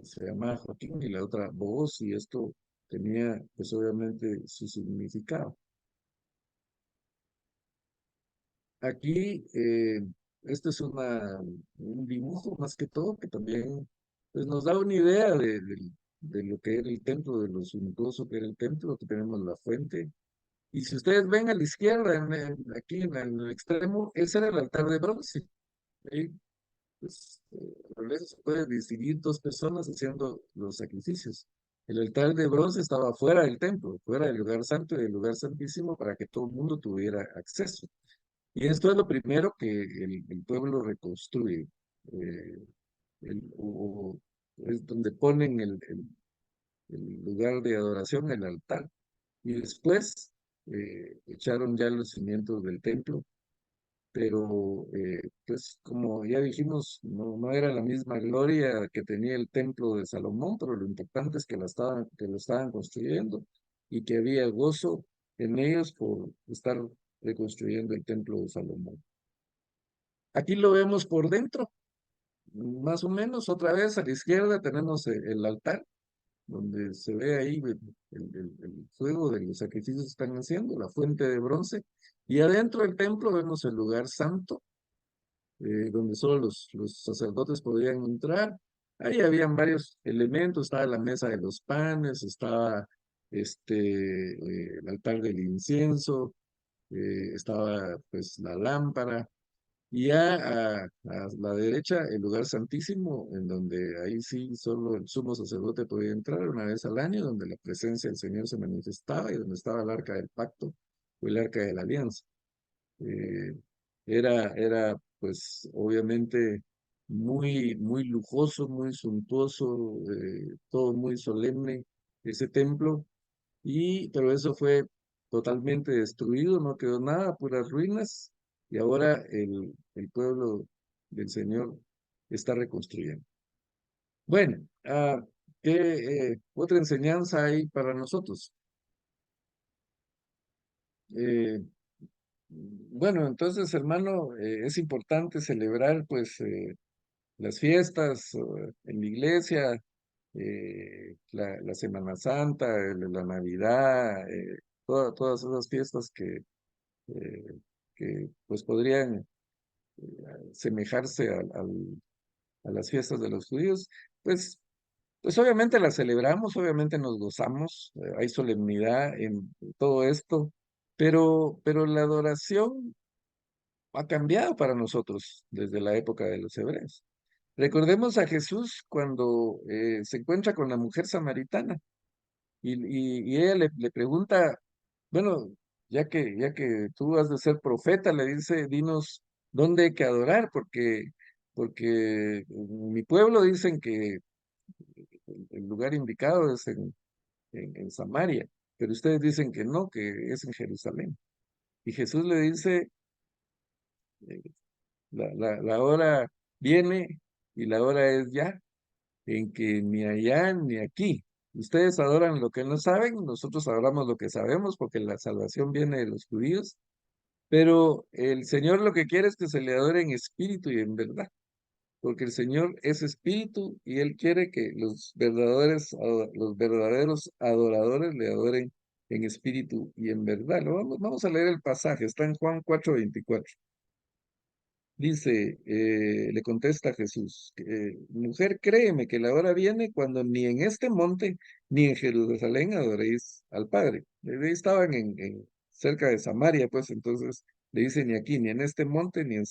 se llamaba Joaquín y la otra Boaz, y esto tenía pues obviamente su significado. Aquí, este es un dibujo más que todo que también pues, nos da una idea de lo que era el templo, de lo suntuoso que era el templo, que tenemos la fuente. Y si ustedes ven a la izquierda, aquí en el extremo, ese era el altar de bronce. Ahí, pues, por eso se puede distinguir dos personas haciendo los sacrificios. El altar de bronce estaba fuera del templo, fuera del lugar santo y del lugar santísimo para que todo el mundo tuviera acceso. Y esto es lo primero que el pueblo reconstruye. eh, es donde ponen el lugar de adoración, el altar. Y después echaron ya los cimientos del templo, pero pues como ya dijimos, no era la misma gloria que tenía el templo de Salomón, pero lo importante es que lo estaban construyendo y que había gozo en ellos por estar reconstruyendo el templo de Salomón. Aquí lo vemos por dentro, más o menos, otra vez a la izquierda tenemos el altar, donde se ve ahí el fuego de los sacrificios que están haciendo, la fuente de bronce, y adentro del templo vemos el lugar santo, donde solo los sacerdotes podían entrar. Ahí habían varios elementos, estaba la mesa de los panes, estaba el altar del incienso, estaba pues la lámpara, y ya a la derecha, el lugar santísimo, en donde ahí sí solo el sumo sacerdote podía entrar una vez al año, donde la presencia del Señor se manifestaba y donde estaba el arca del pacto o el arca de la alianza. Eh, era, pues, obviamente muy lujoso, muy suntuoso, todo muy solemne, ese templo, pero eso fue totalmente destruido, no quedó nada, puras ruinas, y ahora el pueblo del Señor está reconstruyendo. Bueno, ¿qué otra enseñanza hay para nosotros? Eh, bueno, entonces, hermano, es importante celebrar pues las fiestas en la iglesia, la Semana Santa, la Navidad, todas esas fiestas eh, que pues podrían semejarse a las fiestas de los judíos, pues, pues obviamente las celebramos, obviamente nos gozamos, hay solemnidad en todo esto, pero la adoración ha cambiado para nosotros desde la época de los hebreos. Recordemos a Jesús cuando se encuentra con la mujer samaritana y ella le pregunta, bueno, ya que tú has de ser profeta, le dice, dinos dónde hay que adorar, porque en mi pueblo dicen que el lugar indicado es en Samaria, pero ustedes dicen que no, que es en Jerusalén. Y Jesús le dice, eh, la hora viene y la hora es ya, en que ni allá ni aquí. Ustedes adoran lo que no saben, nosotros adoramos lo que sabemos, porque la salvación viene de los judíos. Pero el Señor lo que quiere es que se le adore en espíritu y en verdad, porque el Señor es espíritu y Él quiere que los verdaderos adoradores le adoren en espíritu y en verdad. Vamos a leer el pasaje, está en Juan 4:24. Dice, le contesta Jesús, mujer, créeme que la hora viene cuando ni en este monte ni en Jerusalén adoréis al Padre. Ahí estaban cerca de Samaria, pues entonces le dice, ni aquí, ni en este monte, ni en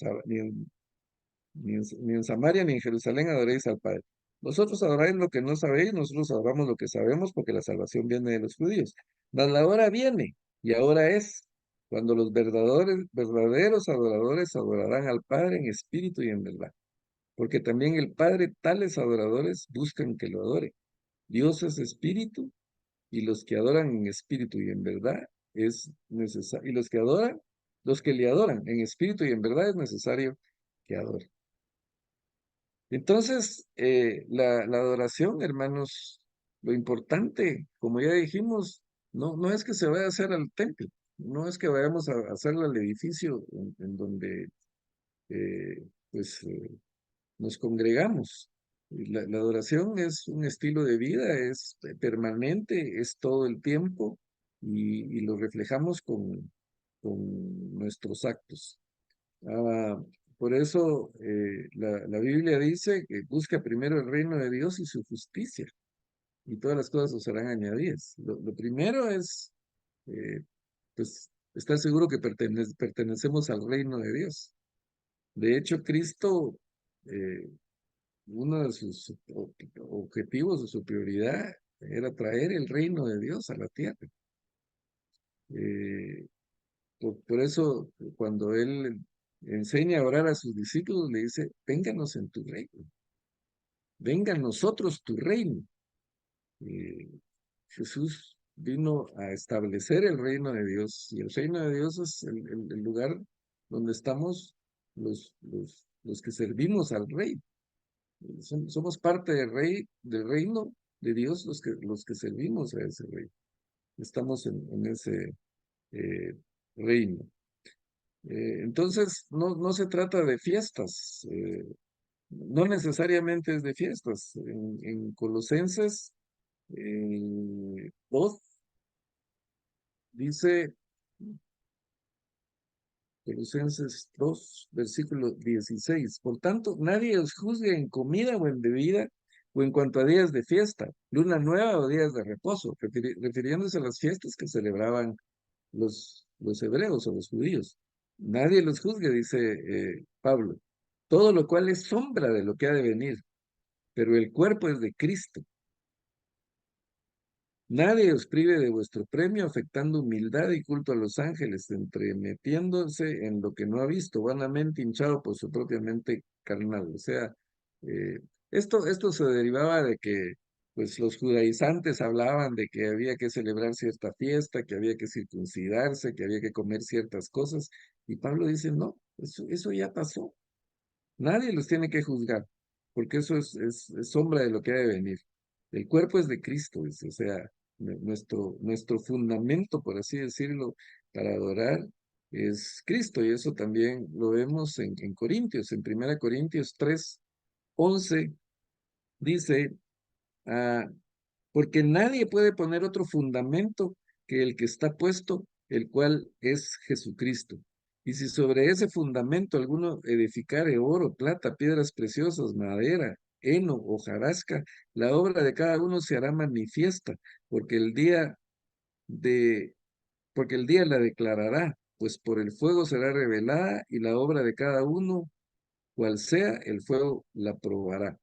Samaria, ni en Jerusalén adoréis al Padre. Vosotros adoráis lo que no sabéis, nosotros adoramos lo que sabemos, porque la salvación viene de los judíos. Mas la hora viene, y ahora es, cuando los verdaderos adoradores adorarán al Padre en espíritu y en verdad. Porque también el Padre tales adoradores buscan que lo adore. Dios es espíritu, y los que adoran en espíritu y en verdad es necesario, y los que le adoran en espíritu y en verdad es necesario que adoren. Entonces, la adoración, hermanos, lo importante, como ya dijimos, no es que se vaya a hacer al templo, no es que vayamos a hacerlo al edificio en donde pues nos congregamos. La adoración es un estilo de vida, es permanente, es todo el tiempo y lo reflejamos con nuestros actos. Ah, por eso la Biblia dice que busca primero el reino de Dios y su justicia, y todas las cosas os serán añadidas. Lo primero es, eh, pues, estar seguro que pertenecemos al reino de Dios. De hecho, Cristo, eh, uno de sus objetivos o su prioridad era traer el reino de Dios a la tierra. Eh, por eso, cuando él enseña a orar a sus discípulos, le dice, vénganos en tu reino, venga a nosotros tu reino. Eh, Jesús vino a establecer el reino de Dios, y el reino de Dios es el lugar donde estamos los que servimos al rey. Somos parte del reino de Dios los que servimos a ese rey. Estamos en ese eh, reino. Entonces, no se trata de fiestas, no necesariamente es de fiestas. En Colosenses 2 dice, Colosenses 2 versículo 16, por tanto, nadie os juzgue en comida o en bebida, o en cuanto a días de fiesta, luna nueva o días de reposo, refiriéndose a las fiestas que celebraban los hebreos o los judíos. Nadie los juzgue, dice Pablo, todo lo cual es sombra de lo que ha de venir, pero el cuerpo es de Cristo. Nadie os prive de vuestro premio, afectando humildad y culto a los ángeles, entremetiéndose en lo que no ha visto, vanamente hinchado por su propia mente carnal. O sea, eh, esto se derivaba de que pues los judaizantes hablaban de que había que celebrar cierta fiesta, que había que circuncidarse, que había que comer ciertas cosas, y Pablo dice, no, eso ya pasó. Nadie los tiene que juzgar, porque eso es sombra de lo que ha de venir. El cuerpo es de Cristo, o sea, nuestro fundamento, por así decirlo, para adorar es Cristo, y eso también lo vemos en Corintios, en 1 Corintios 3:11 dice, ah, porque nadie puede poner otro fundamento que el que está puesto, el cual es Jesucristo. Y si sobre ese fundamento alguno edificare oro, plata, piedras preciosas, madera, heno, hojarasca, la obra de cada uno se hará manifiesta, porque el día de, porque el día la declarará, pues por el fuego será revelada y la obra de cada uno, cual sea, el fuego la probará.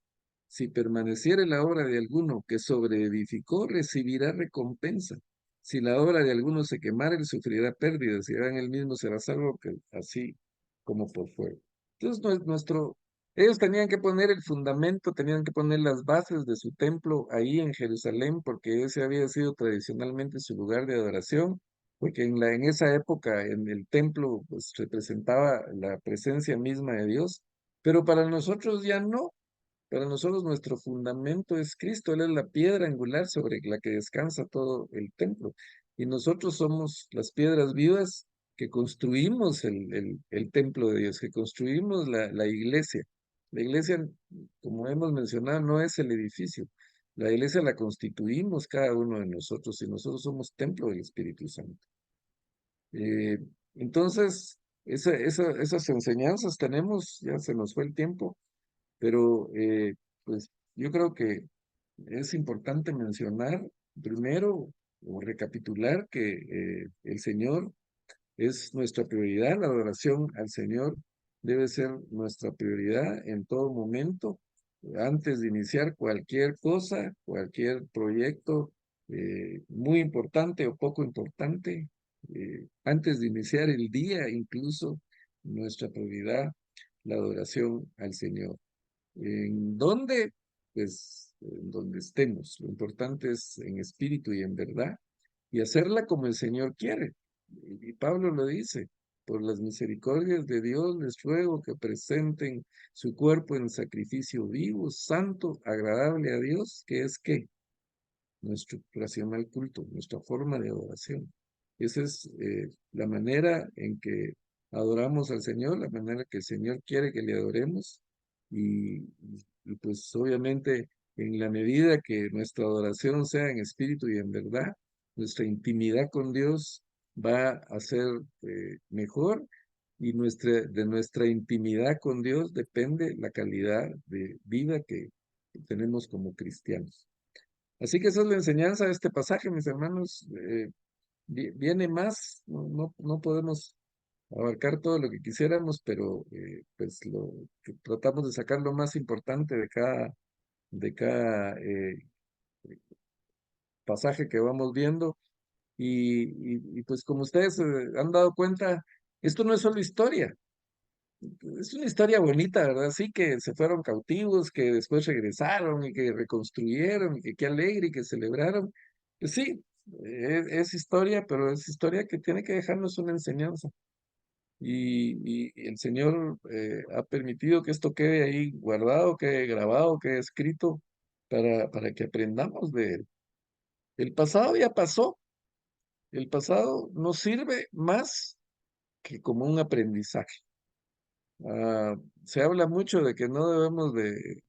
Si permaneciere la obra de alguno que sobreedificó, recibirá recompensa. Si la obra de alguno se quemare, él sufrirá pérdidas, y en él mismo será salvo, que así como por fuego. Entonces, ellos tenían que poner el fundamento, tenían que poner las bases de su templo ahí en Jerusalén, porque ese había sido tradicionalmente su lugar de adoración, porque en esa época en el templo pues, representaba la presencia misma de Dios, pero para nosotros ya no. Para nosotros nuestro fundamento es Cristo, Él es la piedra angular sobre la que descansa todo el templo. Y nosotros somos las piedras vivas que construimos el templo de Dios, que construimos la iglesia. La iglesia, como hemos mencionado, no es el edificio. La iglesia la constituimos cada uno de nosotros y nosotros somos templo del Espíritu Santo. Eh, entonces, esas enseñanzas tenemos, ya se nos fue el tiempo, pero pues yo creo que es importante mencionar primero o recapitular que el Señor es nuestra prioridad, la adoración al Señor debe ser nuestra prioridad en todo momento, antes de iniciar cualquier cosa, cualquier proyecto muy importante o poco importante, antes de iniciar el día incluso, nuestra prioridad, la adoración al Señor. ¿En dónde? Pues en donde estemos. Lo importante es en espíritu y en verdad y hacerla como el Señor quiere. Y Pablo lo dice, por las misericordias de Dios les ruego que presenten su cuerpo en sacrificio vivo, santo, agradable a Dios, que es ¿qué? Nuestro racional culto, nuestra forma de adoración. Esa es la manera en que adoramos al Señor, la manera que el Señor quiere que le adoremos y pues obviamente en la medida que nuestra adoración sea en espíritu y en verdad, nuestra intimidad con Dios va a ser mejor y de nuestra intimidad con Dios depende la calidad de vida que tenemos como cristianos. Así que esa es la enseñanza de este pasaje, mis hermanos. Viene más, no podemos abarcar todo lo que quisiéramos, pero pues tratamos de sacar lo más importante de cada pasaje que vamos viendo. Y pues como ustedes han dado cuenta, esto no es solo historia, es una historia bonita, ¿verdad? Sí, que se fueron cautivos, que después regresaron y que reconstruyeron, y que qué alegre y que celebraron. Pues sí, es historia, pero es historia que tiene que dejarnos una enseñanza. Y el Señor ha permitido que esto quede ahí guardado, quede grabado, quede escrito para que aprendamos de él. El pasado ya pasó, el pasado nos sirve más que como un aprendizaje. Ah, se habla mucho de que no debemos de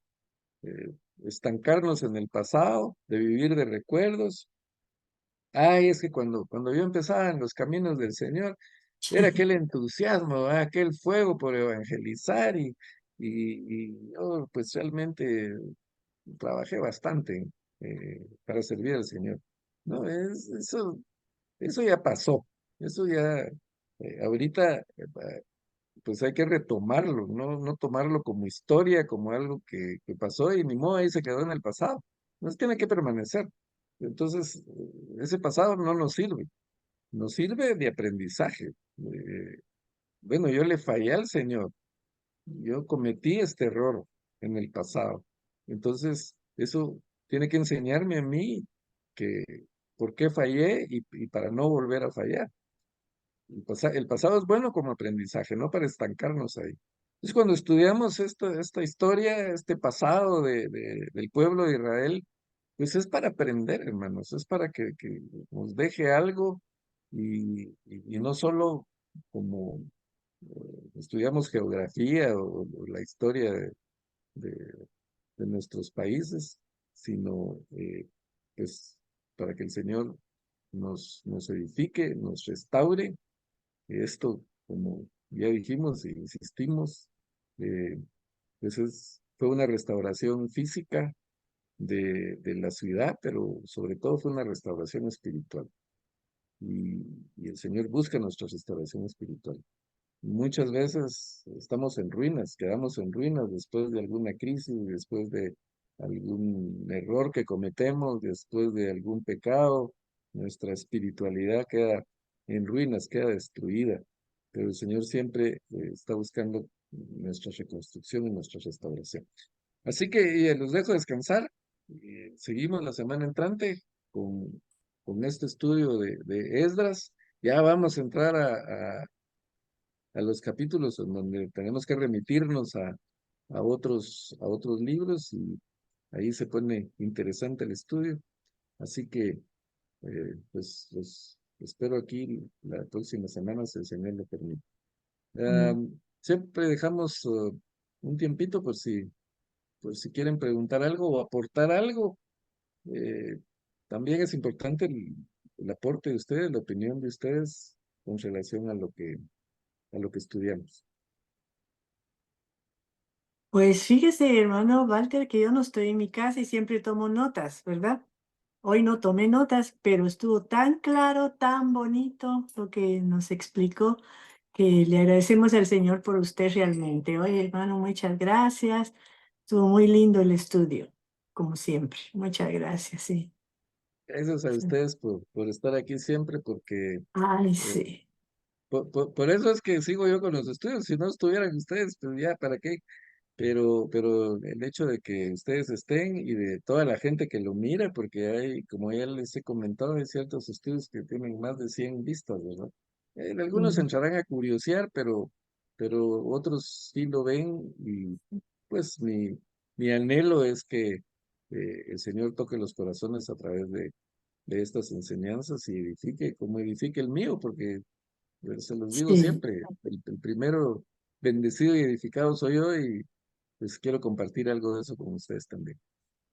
eh, estancarnos en el pasado, de vivir de recuerdos. Ay, es que cuando yo empezaba en los caminos del Señor, era aquel entusiasmo, ¿verdad? Aquel fuego por evangelizar y yo pues realmente trabajé bastante para servir al Señor. No, eso ya pasó, eso ya, ahorita pues hay que retomarlo, no tomarlo como historia, como algo que pasó y ni modo ahí se quedó en el pasado. Nos tiene que permanecer. Entonces, ese pasado no nos sirve de aprendizaje. Bueno, yo le fallé al Señor, yo cometí este error en el pasado. Entonces, eso tiene que enseñarme a mí que por qué fallé y para no volver a fallar. El pasado es bueno como aprendizaje, no para estancarnos ahí. Entonces, cuando estudiamos esta historia, este pasado del pueblo de Israel, pues es para aprender, hermanos, es para que nos deje algo y no solo como estudiamos geografía o la historia de- de nuestros países, sino pues para que el Señor nos edifique, nos restaure. Esto, como ya dijimos e insistimos, eh, pues fue una restauración física de la ciudad, pero sobre todo fue una restauración espiritual. Y, y el Señor busca nuestra restauración espiritual. Muchas veces estamos en ruinas, quedamos en ruinas después de alguna crisis, después de algún error que cometemos, después de algún pecado, nuestra espiritualidad queda en ruinas, queda destruida. Pero el Señor siempre está buscando nuestra reconstrucción y nuestra restauración. Así que los dejo descansar. Seguimos la semana entrante con, con este estudio de Esdras. Ya vamos a entrar a los capítulos en donde tenemos que remitirnos a otros libros y ahí se pone interesante el estudio. Así que, pues, los espero aquí la próxima semana, si el Señor lo permite.
Mm.
Siempre dejamos un tiempito por si quieren preguntar algo o aportar algo. Eh, También es importante el aporte de ustedes, la opinión de ustedes con relación a lo que estudiamos.
Pues fíjese, hermano Walter, que yo no estoy en mi casa y siempre tomo notas, ¿verdad? Hoy no tomé notas, pero estuvo tan claro, tan bonito lo que nos explicó, que le agradecemos al Señor por usted realmente. Oye, hermano, muchas gracias. Estuvo muy lindo el estudio, como siempre. Muchas gracias, sí.
Gracias a
Sí.
ustedes por estar aquí siempre, porque
Ay,
eh,
sí.
por eso es que sigo yo con los estudios. Si no estuvieran ustedes, pues ya, ¿para qué? Pero el hecho de que ustedes estén y de toda la gente que lo mira, porque hay, como ya les he comentado, hay ciertos estudios que tienen más de 100 vistas, ¿verdad? Algunos
Mm.
entrarán a curiosear, pero otros sí lo ven y pues mi anhelo es que el Señor toque los corazones a través de estas enseñanzas y edifique como edifique el mío, porque se los digo
Sí.
siempre, el primero bendecido y edificado soy yo pues quiero compartir algo de eso con ustedes también.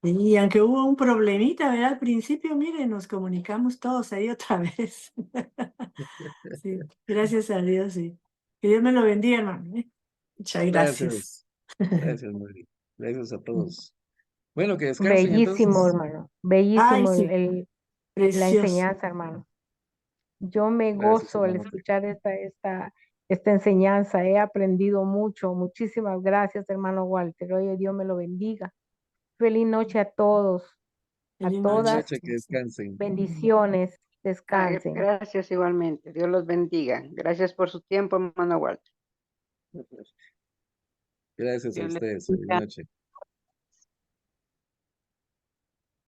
Y aunque hubo un problemita, ¿verdad? Al principio, mire, nos comunicamos todos ahí otra vez. Sí, gracias a Dios, sí. Que Dios me lo bendiga, hermano, ¿eh? Muchas gracias.
Gracias, gracias, Mari. Gracias a todos. Bueno, que descansen
Bellísimo,
entonces.
hermano.
Ay,
Bellísimo
sí,
la
precioso.
enseñanza, hermano. Yo me
Gracias,
gozo al
hermano.
escuchar esta enseñanza. He aprendido mucho. Muchísimas gracias, hermano Walter. Oye, Dios me lo bendiga. Feliz noche a todos, a
Feliz
Buenas
noche.
todas.
noches, que descansen.
Bendiciones. Descansen.
Gracias igualmente. Dios los bendiga. Gracias por su tiempo, hermano Walter.
Gracias a
Dios les
ustedes. Feliz
bendiga.
noche.